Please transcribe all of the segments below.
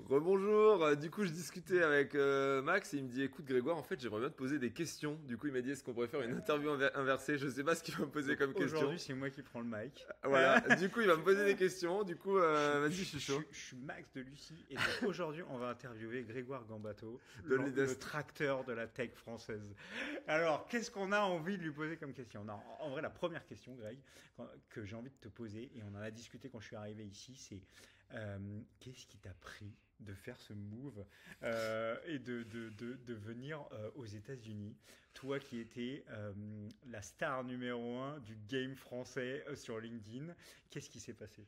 Rebonjour, du coup je discutais avec Max et il me dit écoute Grégoire en fait j'aimerais bien te poser des questions. Du coup il m'a dit est-ce qu'on pourrait faire une interview inversée. Je sais pas ce qu'il va me poser comme question. Aujourd'hui, c'est moi qui prends le mic. Voilà, du coup il va me poser des questions. Du coup vas-y je suis chaud. Je suis Max de Lucie et donc aujourd'hui, on va interviewer Grégoire Gambato, Donne les le destes. tracteur de la tech française. Alors, qu'est-ce qu'on a envie de lui poser comme question? Non, en vrai, la première question, Greg, que j'ai envie de te poser, et on en a discuté quand je suis arrivé ici, c'est qu'est-ce qui t'a pris de faire ce move et de venir aux États-Unis, toi qui étais la star numéro 1 du game français sur LinkedIn, qu'est-ce qui s'est passé?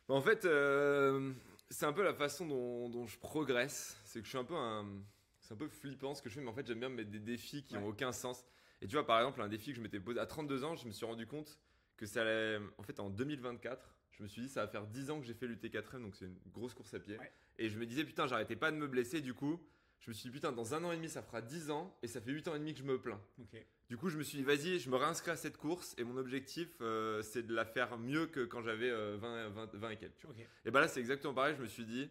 En fait c'est un peu la façon dont je progresse. C'est que je suis un peu c'est un peu flippant ce que je fais mais en fait j'aime bien me mettre des défis qui ont aucun sens. Et tu vois par exemple un défi que je m'étais posé à 32 ans, je me suis rendu compte que ça allait en fait en 2024. Je me suis dit, ça va faire 10 ans que j'ai fait l'UT4M, donc c'est une grosse course à pied. Ouais. Et je me disais, putain, j'arrêtais pas de me blesser. Du coup, je me suis dit, putain, dans 1 an et demi, ça fera 10 ans. Et ça fait 8 ans et demi que je me plains. Ok. Du coup, je me suis dit, vas-y, je me réinscris à cette course. Et mon objectif, c'est de la faire mieux que quand j'avais 20 et quelques. Tu vois. Ok. Et bah là, c'est exactement pareil. Je me suis dit,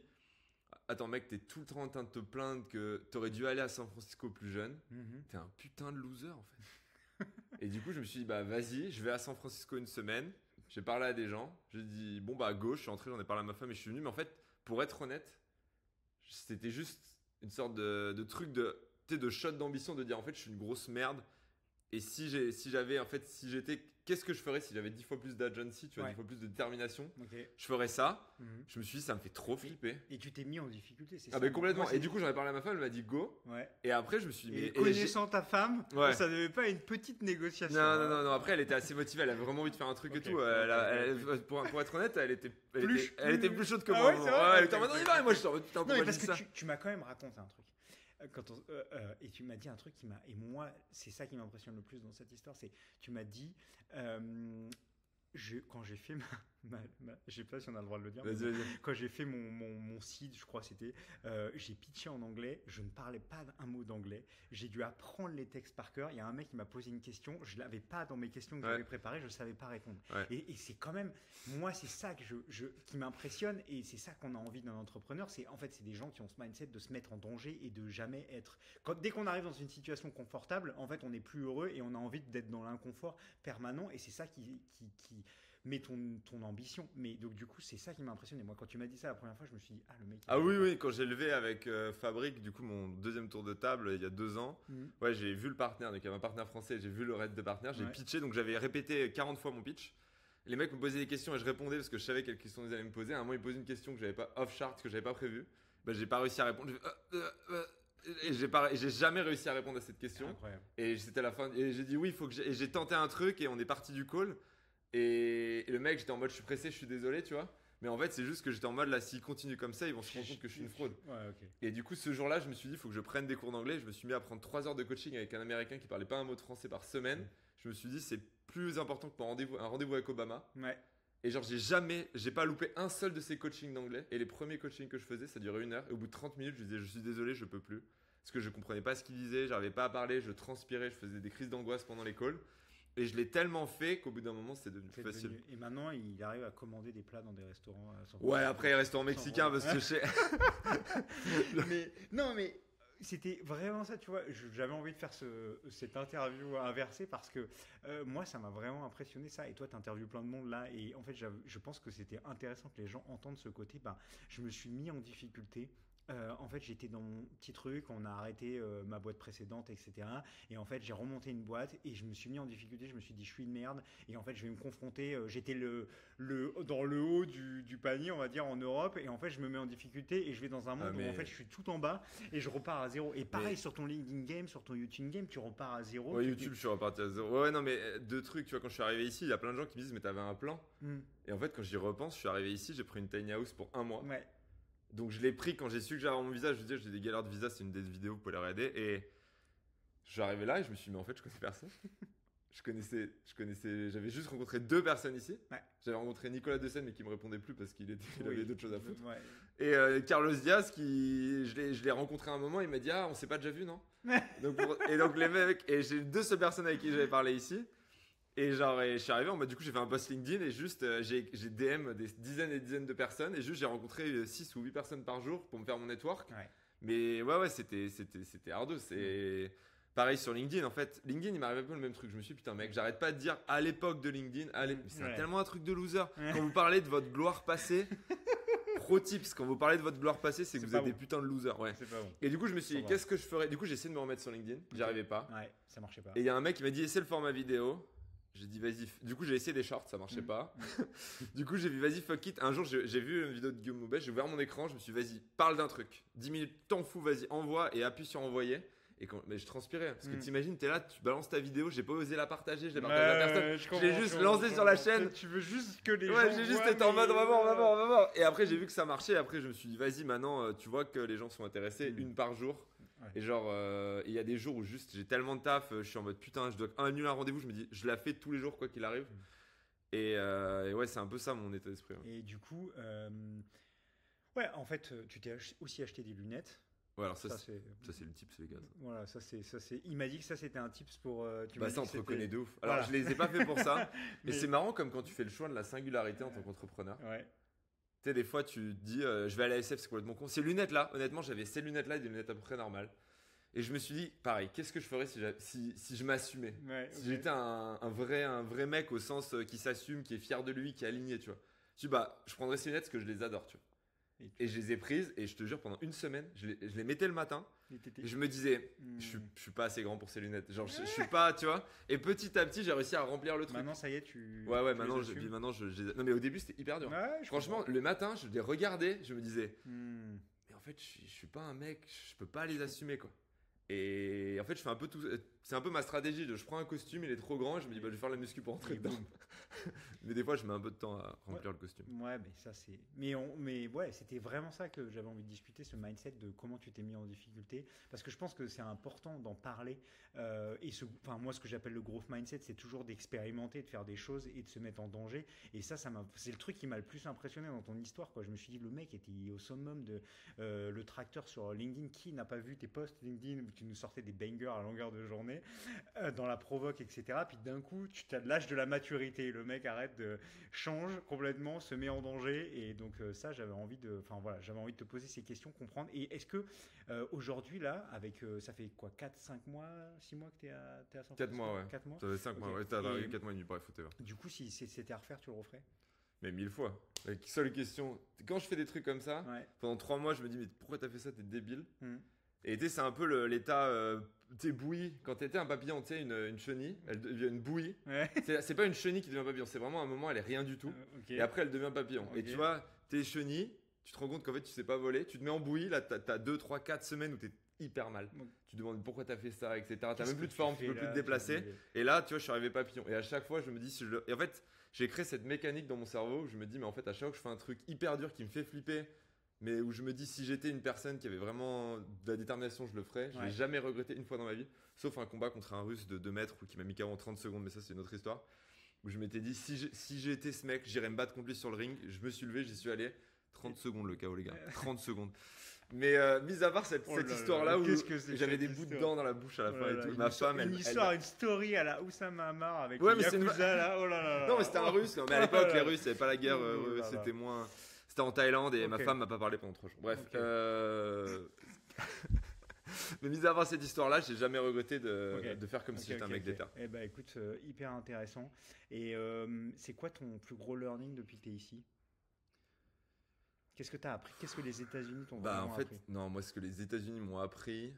attends, mec, t'es tout le temps en train de te plaindre que t'aurais dû aller à San Francisco plus jeune. Mhm. T'es un putain de loser, en fait. Et du coup, je me suis dit, bah vas-y, je vais à San Francisco une semaine. J'ai parlé à des gens. J'ai dit, bon, bah go, je suis entré, j'en ai parlé à ma femme et je suis venu. Mais en fait, pour être honnête, c'était juste une sorte de truc tu sais, de shot d'ambition de dire, en fait, je suis une grosse merde. Et si j'avais, en fait, si j'étais, qu'est-ce que je ferais si j'avais 10 fois plus d'agency, tu vois, Ouais. 10 fois plus de détermination, Ok. je ferais ça. Mhm. Je me suis dit, ça me fait trop flipper. Et tu t'es mis en difficulté, c'est Ah, ça? ben complètement. Moi, Et du coup, j'en ai parlé à ma femme, elle m'a dit go. ouais. Et après, je me suis dit, Et mais. connaissant ta femme, Ouais. ça devait pas être une petite négociation. Non. Après, elle était assez motivée. Elle avait vraiment envie de faire un truc Ok, et tout. ok. Pour être honnête, elle était plus chaude que Ah moi. ouais, c'est vrai. Elle était en mode, on y va. Et moi, je suis en mode, putain, Non, pourquoi mais je parce dis que ça tu m'as quand même raconté un truc. Et tu m'as dit un truc qui m'a. Et moi, c'est ça qui m'impressionne le plus dans cette histoire. C'est tu m'as dit. Quand j'ai fait je sais pas si on a le droit de le dire. Vas-y. Quand j'ai fait mon seed, je crois c'était, j'ai pitché en anglais, je ne parlais pas un mot d'anglais, j'ai dû apprendre les textes par cœur. Il y a un mec qui m'a posé une question, je l'avais pas dans mes questions que j'avais préparées, je savais pas répondre. Ouais. Et c'est quand même, moi c'est ça que qui m'impressionne et c'est ça qu'on a envie d'un entrepreneur. C'est en fait c'est des gens qui ont ce mindset de se mettre en danger et de jamais être. Dès qu'on arrive dans une situation confortable, en fait on n'est plus heureux et on a envie d'être dans l'inconfort permanent et c'est ça qui met ton ambition. Mais donc du coup c'est ça qui m'a impressionné. Moi quand tu m'as dit ça la première fois je me suis dit ah le mec Ah oui, quand j'ai levé avec Fabrique, du coup, mon deuxième tour de table il y a 2 ans, ouais, j'ai vu le partenaire, donc il y avait un partenaire français, j'ai vu le reste des partenaires, j'ai pitché, donc j'avais répété 40 fois mon pitch. Les mecs me posaient des questions et je répondais parce que je savais quelles questions ils allaient me poser. À un moment, ils posaient une question que j'avais pas off-chart, que j'avais pas prévue. Bah, j'ai pas réussi à répondre. Et j'ai jamais réussi à répondre à cette question. Incroyable. Et c'était la fin. Et j'ai dit oui, il faut que et j'ai tenté un truc et on est parti du call. Et le mec, j'étais en mode je suis pressé, je suis désolé, tu vois. Mais en fait, c'est juste que j'étais en mode là, s'il continue comme ça, ils vont se rendre compte que je suis une fraude. Ouais, ok. Et du coup, ce jour-là, je me suis dit, il faut que je prenne des cours d'anglais. Je me suis mis à prendre 3 heures de coaching avec un Américain qui parlait pas un mot de français par semaine. Je me suis dit, c'est plus important que un rendez-vous avec Obama. Ouais. Et genre, j'ai pas loupé un seul de ces coachings d'anglais. Et les premiers coachings que je faisais, ça durait 1 heure. Et au bout de 30 minutes, je lui disais, je suis désolé, je peux plus. Parce que je comprenais pas ce qu'il disait, j'arrivais pas à parler, je transpirais, je faisais des crises d'angoisse pendant les calls. Et je l'ai tellement fait qu'au bout d'un moment, c'était devenu plus facile. Et maintenant, il arrive à commander des plats dans des restaurants. Ouais, après, restaurant mexicain, parce que mais c'était vraiment ça, tu vois. J'avais envie de faire cette interview inversée parce que moi, ça m'a vraiment impressionné ça. Et toi, tu interviews plein de monde là. Et en fait, je pense que c'était intéressant que les gens entendent ce côté. Ben, je me suis mis en difficulté. En fait, j'étais dans mon petit truc, on a arrêté ma boîte précédente, etc. Et en fait, j'ai remonté une boîte et je me suis mis en difficulté. Je me suis dit, je suis une merde. Et en fait, je vais me confronter. J'étais dans le haut du panier, on va dire, en Europe. Et en fait, je me mets en difficulté et je vais dans un monde où en fait, je suis tout en bas et je repars à zéro. Et pareil sur ton LinkedIn game, sur ton YouTube game, tu repars à zéro. Ouais, YouTube, je suis reparti à zéro. Ouais, non, mais 2 trucs. Tu vois, quand je suis arrivé ici, il y a plein de gens qui me disent, mais t'avais un plan. Et en fait, quand j'y repense, je suis arrivé ici, j'ai pris une tiny house pour 1 mois. Ouais. Donc je l'ai pris quand j'ai su que j'avais mon visa. Je veux dire, j'ai des galères de visa, c'est une des vidéos, vous pouvez les regarder. Et je suis arrivé là et je me suis dit, mais en fait, je connais personne. J'avais juste rencontré 2 personnes ici. Ouais. J'avais rencontré Nicolas Dessène, mais qui me répondait plus parce qu'il avait d'autres choses à foutre. Ouais. Et Carlos Diaz, je l'ai rencontré à un moment, il m'a dit, ah, on s'est pas déjà vu, non? Donc les mecs, et j'ai 2 seules personnes avec qui j'avais parlé ici. Et genre, je suis arrivé en mode, du coup, j'ai fait un post LinkedIn et juste, j'ai DM des dizaines et dizaines de personnes et juste, j'ai rencontré 6 ou 8 personnes par jour pour me faire mon network. Ouais. Mais ouais, c'était ardu. C'est pareil sur LinkedIn. En fait, LinkedIn, il m'arrive un peu le même truc. Je me suis dit, putain, mec, j'arrête pas de dire à l'époque de LinkedIn, mais c'est Ouais. tellement un truc de loser. Quand vous parlez de votre gloire passée, pro tips, quand vous parlez de votre gloire passée, c'est que C'est vous pas êtes des bon. putains de losers. Ouais. C'est pas bon. Et du coup, je me suis dit, Ça va. qu'est-ce que je ferais? Du coup, j'ai essayé de me remettre sur LinkedIn. J'y arrivais pas. Ouais, ça marchait pas. Et il y a un mec qui m'a dit, essaie le format vidéo. J'ai dit, vas-y. Du coup, j'ai essayé des shorts, ça marchait pas. Du coup, j'ai vu, vas-y, fuck it. Un jour, j'ai vu une vidéo de Guillaume Moubet, j'ai ouvert mon écran, je me suis dit, vas-y, parle d'un truc. 10 minutes, t'en fous, vas-y, envoie et appuie sur envoyer. Mais je transpirais. Parce que t'imagines, t'es là, tu balances ta vidéo, j'ai pas osé la partager, je l'ai partagée à personne. Je l'ai juste lancé sur la chaîne. Tu veux juste que les gens. Ouais, j'ai juste voient, été en mode, mais- on va voir. Et après, j'ai vu que ça marchait. Après, je me suis dit, vas-y, maintenant, tu vois que les gens sont intéressés, une par jour. Ouais. Et genre, il y a des jours où juste j'ai tellement de taf, je suis en mode putain, je dois annuler un rendez-vous. Je me dis, je la fais tous les jours, quoi qu'il arrive. Et ouais, c'est un peu ça mon état d'esprit. Ouais. Et du coup, ouais, en fait, tu t'es aussi acheté des lunettes. Ouais, alors ça, Ça, c'est c'est. le tips, les gars. Ça. Voilà, ça c'est. Il m'a dit que ça c'était un tips pour. Tu Bah, m'as ça, on dit te que reconnaît c'était- de ouf. Alors, Voilà. je les ai pas fait pour ça. Mais Mais- c'est marrant comme quand tu fais le choix de la singularité en tant qu'entrepreneur. Ouais. Tu sais, des fois, tu te dis, je vais à la SF, c'est complètement con. Ces lunettes-là, honnêtement, j'avais ces lunettes-là et des lunettes à peu près normales. Et je me suis dit, pareil, qu'est-ce que je ferais si je m'assumais? Ouais, Si ok. j'étais un vrai mec au sens qui s'assume, qui est fier de lui, qui est aligné, tu vois. Je dis, bah, je prendrais ces lunettes parce que je les adore, tu vois. Et je les ai prises et je te jure, pendant une semaine, je les mettais le matin. Et je me disais, je suis pas assez grand pour ces lunettes. Genre, je suis pas, tu vois. Et petit à petit, j'ai réussi à remplir le truc. Maintenant, ça y est, tu. Ouais, tu maintenant, les assumes. non, mais au début, c'était hyper dur. Ouais, je Franchement, comprends. le matin, je les regardais, je me disais, Hmm. mais en fait, je suis pas un mec, je peux pas les assumer, quoi. Et en fait, je fais un peu tout. C'est un peu ma stratégie je prends un costume, il est trop grand, et je me dis, bah, je vais faire la muscu pour rentrer Et dedans. boum. Mais des fois, je mets un peu de temps à remplir le costume. Ouais, mais ça c'est. Mais ouais, c'était vraiment ça que j'avais envie de discuter, ce mindset de comment tu t'es mis en difficulté, parce que je pense que c'est important d'en parler. Enfin moi, ce que j'appelle le growth mindset, c'est toujours d'expérimenter, de faire des choses et de se mettre en danger. Et ça c'est le truc qui m'a le plus impressionné dans ton histoire, quoi. Je me suis dit, le mec était au summum de le tracteur sur LinkedIn. Qui n'a pas vu tes posts LinkedIn où tu nous sortais des bangers à longueur de journée, dans la provoque, etc. Puis d'un coup, tu as de l'âge de la maturité. Le mec arrête de change complètement, se met en danger. Et donc ça, j'avais envie de te poser ces questions, comprendre. Et est-ce que aujourd'hui, là, avec ça fait quoi, 4, 5 mois, 6 mois que t'es à San Francisco? 4 mois, ouais. 4 mois. Ça fait 5 mois, Ok. ouais. T'as Et- 4 mois et demi, bref, whatever. Du coup, si c'était à refaire, tu le referais? Mais 1000 fois. La seule question, quand je fais des trucs comme ça, Ouais. pendant 3 mois, je me dis, mais pourquoi t'as fait ça? T'es débile. Hmm. Et tu sais, c'est un peu l'état, tu sais, bouillie. Quand t'étais un papillon, tu sais, une chenille, elle devient une bouillie. Ouais. C'est pas une chenille qui devient papillon, c'est vraiment un moment, elle est rien du tout. Ok. Et après, elle devient papillon. Et Ok. tu vois, t'es chenille, tu te rends compte qu'en fait, tu sais pas voler, tu te mets en bouillie, là, t'as 2, 3, 4 semaines où t'es hyper mal. Donc, Tu te demandes pourquoi t'as fait ça, etc. T'as qu'est-ce même plus que de forme, fais tu peux plus là, te déplacer. tu- Et là, tu vois, je suis arrivé papillon. Et à chaque fois, je me dis, si je le... Et en fait, j'ai créé cette mécanique dans mon cerveau où je me dis, mais en fait, à chaque fois que je fais un truc hyper dur qui me fait flipper, mais où je me dis, si j'étais une personne qui avait vraiment de la détermination, je le ferais. Je Ouais. l'ai jamais regretté une fois dans ma vie, sauf un combat contre un russe de 2 mètres ou qui m'a mis KO en 30 secondes, mais ça, c'est une autre histoire. Où je m'étais dit, si j'étais ce mec, j'irais me battre contre lui sur le ring. Je me suis levé, j'y suis allé. 30 secondes le KO, les gars. 30 secondes. Mais mis à part cette Oh là là, histoire-là où qu'est-ce que c'est j'avais cette des bouts de histoire dents dans la bouche à la Oh fin là et là, tout. une Ma histoire- femme, une histoire, une story à la Oussama Hamar avec Ouais, les mais c'est une Yakuza, là. Oh là là là. Non, mais c'était un Oh. russe. Mais à Oh l'époque, là les là. Russes, il n'y avait pas la guerre. Oh là là. C'était moins. C'était en Thaïlande et ma Ok. femme m'a pas parlé pendant 3 jours. Bref. Ok. Mais mis à part cette histoire-là, j'ai jamais regretté Ok. de faire comme si Ok, j'étais un ok, mec ok. d'État. Eh ben écoute, hyper intéressant. Et c'est quoi ton plus gros learning depuis que tu es ici? Qu'est-ce que tu as appris? Qu'est-ce que les États-Unis t'ont Bah, vraiment en fait, appris? non, moi, ce que les États-Unis m'ont appris.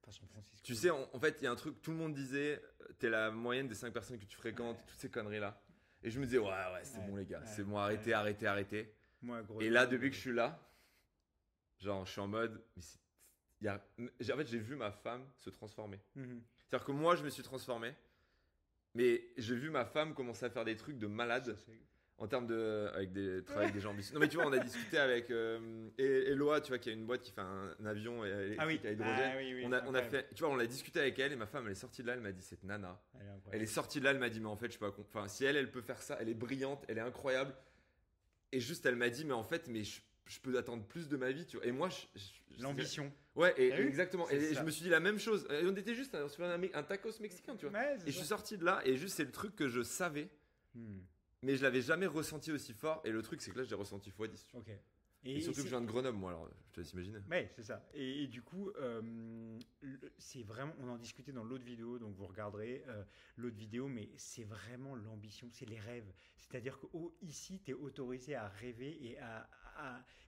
Enfin, San Francisco. Tu sais, en fait, il y a un truc, tout le monde disait, t'es la moyenne des 5 personnes que tu fréquentes, toutes ces conneries-là. Et je me disais, ouais, c'est Ouais, bon, les gars, ouais, c'est bon, arrêtez, arrêtez. Moi, gros Et là, learning, depuis que je suis là, genre, je suis en mode, en fait, j'ai vu ma femme se transformer. Mhm. C'est-à-dire que moi, je me suis transformé, mais j'ai vu ma femme commencer à faire des trucs de malade Ça, c'est- en termes de, avec travail avec des gens ambitieux. Non, mais tu vois, on a discuté avec Eloa, tu vois, qui a une boîte qui fait un avion électrique Ah oui, à hydrogène. ah oui, oui, on a incroyable. fait, tu vois, on a discuté avec elle et ma femme, elle est sortie de là, elle m'a dit, cette nana. Elle est incroyable. Elle est sortie de là, elle m'a dit, mais en fait, je sais pas, enfin, si elle peut faire ça, elle est brillante, elle est incroyable. Et juste, elle m'a dit, mais en fait, je peux attendre plus de ma vie, tu vois. Et moi, L'ambition. Ouais, et T'as vu exactement. C'est Et ça. je me suis dit la même chose. Et on était juste, on se fait un tacos mexicain, tu vois. Ouais, Et je suis sorti de là, et juste, c'est le truc que je savais, Hmm, mais je l'avais jamais ressenti aussi fort. Et le truc, c'est que là, j'ai ressenti x10. Tu vois. ok. Et surtout que je viens de Grenoble, moi, alors je te laisse imaginer. Ouais, c'est ça. Et du coup, c'est vraiment, on en discutait dans l'autre vidéo, donc vous regarderez l'autre vidéo, mais c'est vraiment l'ambition, c'est les rêves. C'est-à-dire que ici, tu es autorisé à rêver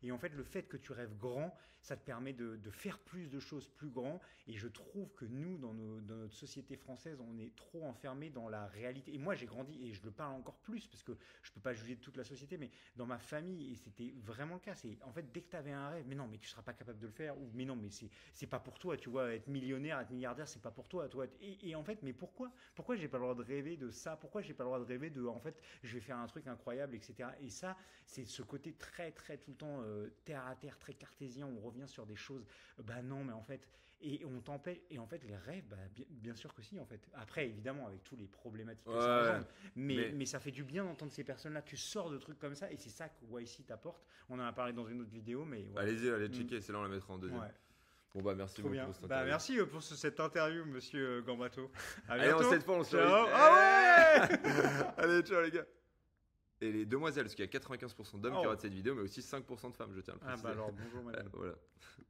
et en fait, le fait que tu rêves grand, ça te permet de faire plus de choses plus grands. Et je trouve que nous, dans notre société française, on est trop enfermé dans la réalité. Et moi, j'ai grandi, et je le parle encore plus, parce que je peux pas juger de toute la société, mais dans ma famille, et c'était vraiment le cas, c'est en fait, dès que tu avais un rêve, mais non, mais tu seras pas capable de le faire, ou mais non, mais c'est pas pour toi, tu vois, être millionnaire, être milliardaire, c'est pas pour toi, toi. Et en fait, mais pourquoi j'ai pas le droit de rêver de ça? Pourquoi j'ai pas le droit de rêver de, en fait, je vais faire un truc incroyable, etc. Et ça, c'est ce côté très, très tout le temps terre à terre, très cartésien, on revient sur des choses, bah non, mais en fait, et on t'empêche, et en fait, les rêves, bah, bien sûr que si, en fait. Après, évidemment, avec tous les problématiques que ça Ouais, engendre, mais ça fait du bien d'entendre ces personnes-là. Tu sors de trucs comme ça, et c'est ça que YC t'apporte. On en a parlé dans une autre vidéo, mais ouais. Allez-y, allez checker, c'est là, on la mettra en deuxième. Ouais, Bon, bah, merci trop beaucoup bien. pour cette Bah, interview. merci pour cette interview, monsieur Gambato. À Allez, bientôt. cette fois, on se Ciao. retrouve. Ah ouais. Allez, ciao, les gars. Et les demoiselles, parce qu'il y a 95% d'hommes qui Oh. regardent cette vidéo, mais aussi 5% de femmes, je tiens à le Ah préciser. bah alors, bonjour madame. Voilà.